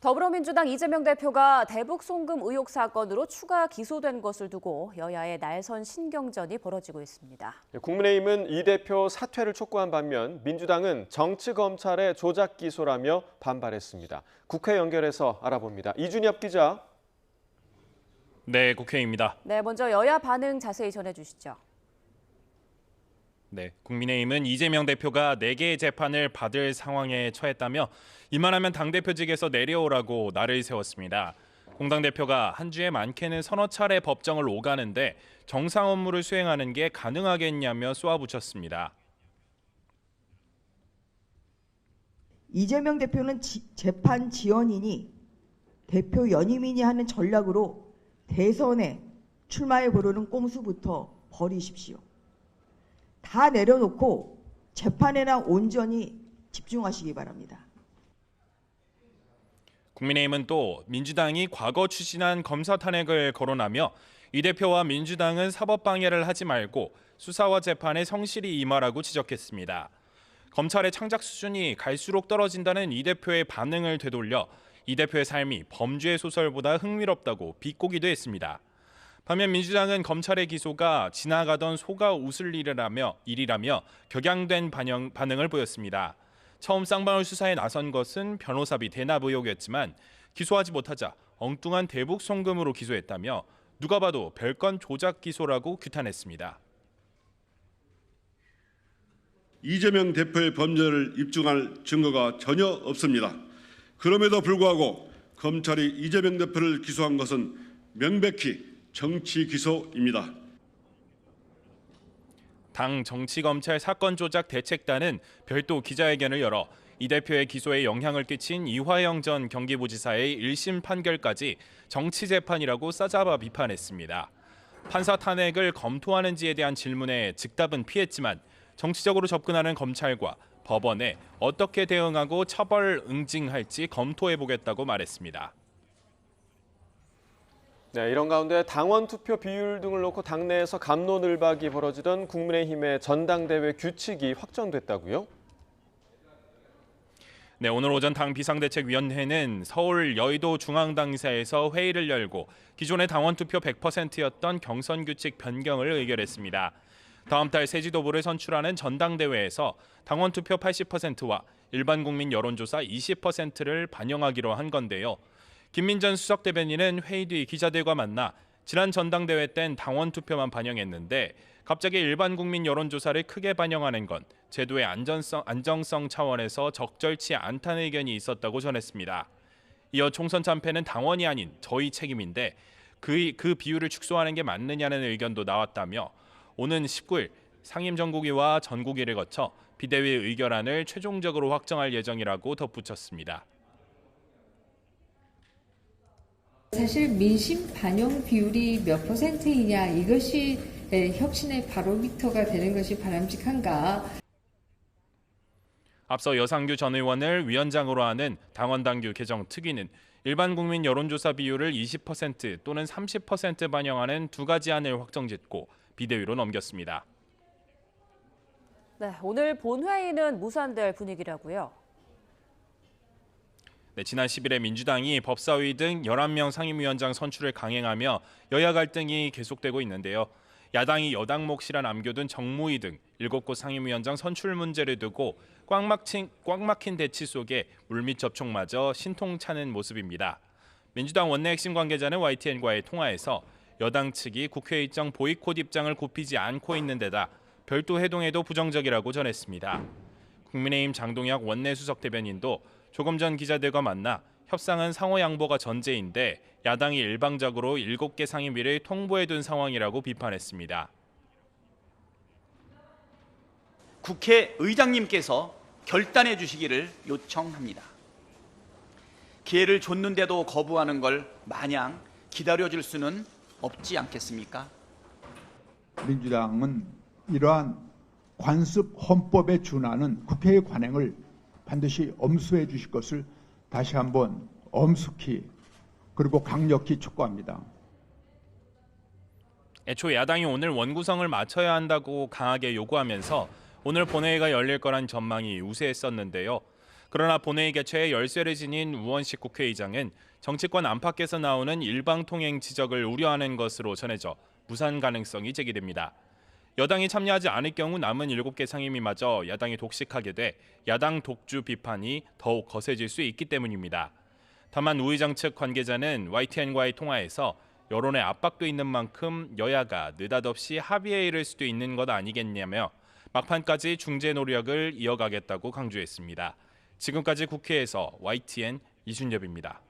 더불어민주당 이재명 대표가 대북 송금 의혹 사건으로 추가 기소된 것을 두고 여야의 날선 신경전이 벌어지고 있습니다. 국민의힘은 이 대표 사퇴를 촉구한 반면 민주당은 정치검찰의 조작 기소라며 반발했습니다. 국회 연결해서 알아봅니다. 이준엽 기자. 네, 국회입니다. 네, 먼저 여야 반응 자세히 전해주시죠. 네, 국민의힘은 이재명 대표가 4개의 재판을 받을 상황에 처했다며 이만하면 당대표직에서 내려오라고 날을 세웠습니다. 공당 대표가 한 주에 많게는 서너 차례 법정을 오가는데 정상 업무를 수행하는 게 가능하겠냐며 쏘아붙였습니다. 이재명 대표는 재판 지연이니 대표 연임이니 하는 전략으로 대선에 출마해 보려는 꼼수부터 버리십시오. 다 내려놓고 재판에나 온전히 집중하시기 바랍니다. 국민의힘은 또 민주당이 과거 추진한 검사 탄핵을 거론하며 이 대표와 민주당은 사법 방해를 하지 말고 수사와 재판에 성실히 임하라고 지적했습니다. 검찰의 창작 수준이 갈수록 떨어진다는 이 대표의 반응을 되돌려 이 대표의 삶이 범죄 소설보다 흥미롭다고 비꼬기도 했습니다. 반면 민주당은 검찰의 기소가 지나가던 소가 웃을 일이라며 격양된 반응을 보였습니다. 처음 쌍방울 수사에 나선 것은 변호사비 대납 의혹이었지만 기소하지 못하자 엉뚱한 대북 송금으로 기소했다며 누가 봐도 별건 조작 기소라고 규탄했습니다. 이재명 대표의 범죄를 입증할 증거가 전혀 없습니다. 그럼에도 불구하고 검찰이 이재명 대표를 기소한 것은 명백히 정치 기소입니다. 당 정치검찰 사건조작 대책단은 별도 기자회견을 열어 이 대표의 기소에 영향을 끼친 이화영 전 경기부지사의 1심 판결까지 정치재판이라고 싸잡아 비판했습니다. 판사 탄핵을 검토하는지에 대한 질문에 즉답은 피했지만 정치적으로 접근하는 검찰과 법원에 어떻게 대응하고 처벌 응징할지 검토해보겠다고 말했습니다. 네, 이런 가운데 당원 투표 비율 등을 놓고 당내에서 갑론을박이 벌어지던 국민의힘의 전당대회 규칙이 확정됐다고요? 네, 오늘 오전 당 비상대책위원회는 서울 여의도 중앙당사에서 회의를 열고 기존의 당원 투표 100%였던 경선 규칙 변경을 의결했습니다. 다음 달 새 지도부를 선출하는 전당대회에서 당원 투표 80%와 일반 국민 여론조사 20%를 반영하기로 한 건데요. 김민전 수석 대변인은 회의 뒤 기자들과 만나 지난 전당대회 땐 당원 투표만 반영했는데 갑자기 일반 국민 여론조사를 크게 반영하는 건 제도의 안정성 차원에서 적절치 않다는 의견이 있었다고 전했습니다. 이어 총선 참패는 당원이 아닌 저희 책임인데 그 비율을 축소하는 게 맞느냐는 의견도 나왔다며 오는 19일 상임정국위와 전국위를 거쳐 비대위 의결안을 최종적으로 확정할 예정이라고 덧붙였습니다. 사실 민심 반영 비율이 몇 %이냐 이것이 혁신의 바로미터가 되는 것이 바람직한가. 앞서 여상규 전 의원을 위원장으로 하는 당원당규 개정 특위는 일반 국민 여론조사 비율을 20% 또는 30% 반영하는 두 가지 안을 확정짓고 비대위로 넘겼습니다. 네, 오늘 본회의는 무산될 분위기라고요. 네, 지난 10일에 민주당이 법사위 등 11명 상임위원장 선출을 강행하며 여야 갈등이 계속되고 있는데요. 야당이 여당 몫이라 남겨둔 정무위 등 7곳 상임위원장 선출 문제를 두고 꽉 막힌 대치 속에 물밑 접촉마저 신통차는 모습입니다. 민주당 원내 핵심 관계자는 YTN과의 통화에서 여당 측이 국회 일정 보이콧 입장을 굽히지 않고 있는 데다 별도 회동에도 부정적이라고 전했습니다. 국민의힘 장동혁 원내 수석 대변인도 조금 전 기자들과 만나 협상은 상호 양보가 전제인데 야당이 일방적으로 7개 상임위를 통보해둔 상황이라고 비판했습니다. 국회의장님께서 결단해 주시기를 요청합니다. 기회를 줬는데도 거부하는 걸 마냥 기다려줄 수는 없지 않겠습니까? 민주당은 이러한 관습 헌법에 준하는 국회의 관행을 반드시 엄수해 주실 것을 다시 한번 엄숙히 그리고 강력히 촉구합니다. 애초 야당이 오늘 원구성을 맞춰야 한다고 강하게 요구하면서 오늘 본회의가 열릴 거란 전망이 우세했었는데요. 그러나 본회의 개최에 열쇠를 지닌 우원식 국회의장은 정치권 안팎에서 나오는 일방통행 지적을 우려하는 것으로 전해져 무산 가능성이 제기됩니다. 여당이 참여하지 않을 경우 남은 7개 상임위마저 야당이 독식하게 돼 야당 독주 비판이 더욱 거세질 수 있기 때문입니다. 다만 우 의장 측 관계자는 YTN과의 통화에서 여론의 압박도 있는 만큼 여야가 느닷없이 합의에 이를 수도 있는 것 아니겠냐며 막판까지 중재 노력을 이어가겠다고 강조했습니다. 지금까지 국회에서 YTN 이준엽입니다.